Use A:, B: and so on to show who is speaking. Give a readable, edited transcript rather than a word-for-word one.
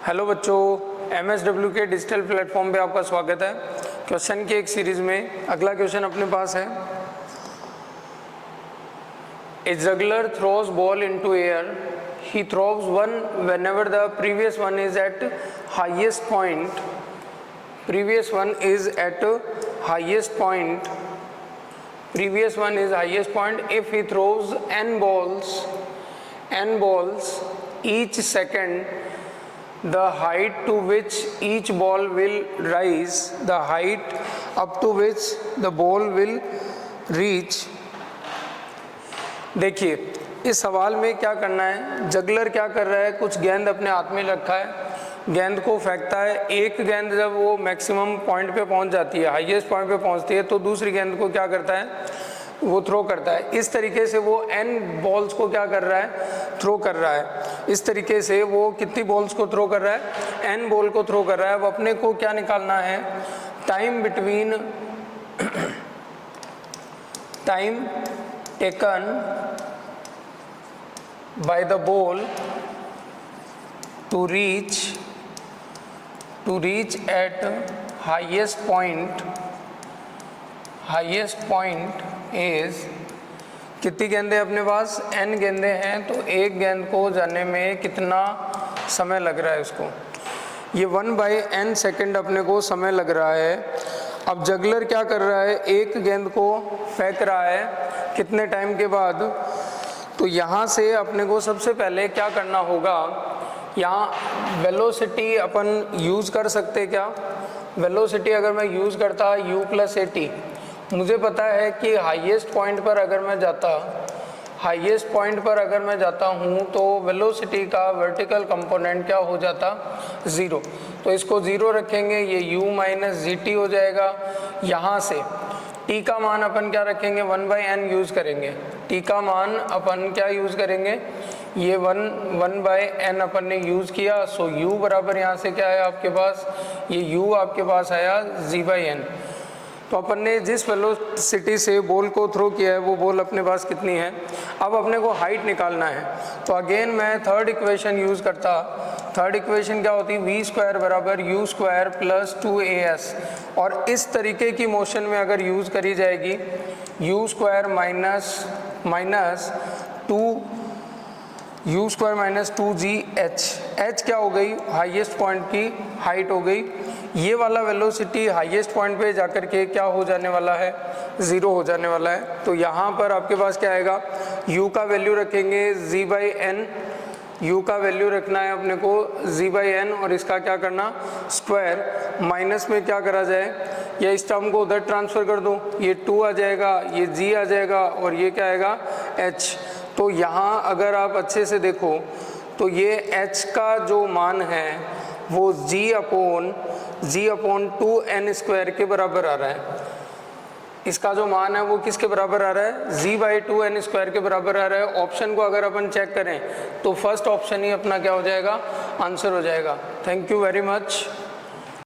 A: Hello बच्चों, MSW के digital platform पे आपका स्वागत है। क्वेश्चन की एक सीरीज में अगला क्वेश्चन अपने पास है। A juggler throws ball into air. He throws one whenever the previous one is at highest point. Previous one is at highest point. Previous one is highest point. If he throws n balls each second, the height to which each ball will rise, the height up to which the ball will reach. देखिए इस सवाल में क्या करना है, juggler क्या कर रहा है, कुछ गेंद अपने हाथ में रखा है, गेंद को फेंकता है। एक गेंद जब वो मैक्सिमम पॉइंट पे पहुंच जाती है, हाईएस्ट पॉइंट पे पहुंचती है, तो दूसरी गेंद को क्या करता है, वो थ्रो करता है। इस तरीके से वो n बॉल्स को क्या कर रहा है, थ्रो कर रहा है। इस तरीके से वो कितनी बॉल्स को थ्रो कर रहा है, n बॉल को थ्रो कर रहा है। अब अपने को क्या निकालना है, time between time taken by the ball to reach at highest point is, कितनी गेंदें अपने पास, n गेंदें हैं, तो एक गेंद को जाने में कितना समय लग रहा है उसको, ये 1/n सेकेंड अपने को समय लग रहा है। अब जगलर क्या कर रहा है, एक गेंद को फेंक रहा है कितने टाइम के बाद। तो यहाँ से अपने को सबसे पहले क्या करना होगा, यहाँ वेलोसिटी अपन यूज़ कर सकते क्या। वेलोसिटी अगर मैं यूज़ करता u+at, मुझे पता है कि हाईएस्ट पॉइंट पर अगर मैं जाता हूँ तो वेलोसिटी का वर्टिकल कंपोनेंट क्या हो जाता, 0। तो इसको 0 रखेंगे, ये u-gt हो जाएगा। यहाँ से t का मान अपन क्या रखेंगे, 1/n यूज़ करेंगे। t का मान अपन क्या यूज़ करेंगे, ये 1/n अपन ने यूज़ किया। सो u बराबर यहाँ से क्या है आपके पास, ये u आपके पास आया g/n। तो अपन ने जिस वेलोसिटी से बॉल को थ्रो किया है वो बॉल अपने पास कितनी है। अब अपने को हाइट निकालना है, तो अगेन मैं थर्ड इक्वेशन यूज़ करता। थर्ड इक्वेशन क्या होती, v² बराबर u² + 2as। और इस तरीके की मोशन में अगर यूज़ करी जाएगी, u² माइनस 2gh, h क्या हो गई, हाईएस्ट पॉइंट की हाइट हो गई। ये वाला वेलोसिटी हाईएस्ट पॉइंट पे जाकर के क्या हो जाने वाला है, 0 हो जाने वाला है। तो यहाँ पर आपके पास क्या आएगा, u का वैल्यू रखेंगे g/n, u का वैल्यू रखना है अपने को g/n, और इसका क्या करना, स्क्वायर। माइनस में क्या करा जाए, या इस टर्म को उधर ट्रांसफ़र कर दो, ये 2 आ जाएगा, ये g आ जाएगा, और ये क्या आएगा, h। तो यहाँ अगर आप अच्छे से देखो तो ये h का जो मान है वो g/2n² के बराबर आ रहा है। इसका जो मान है वो किसके बराबर आ रहा है, g/2n² के बराबर आ रहा है। ऑप्शन को अगर अपन चेक करें तो फर्स्ट ऑप्शन ही अपना क्या हो जाएगा, आंसर हो जाएगा। Thank you very much.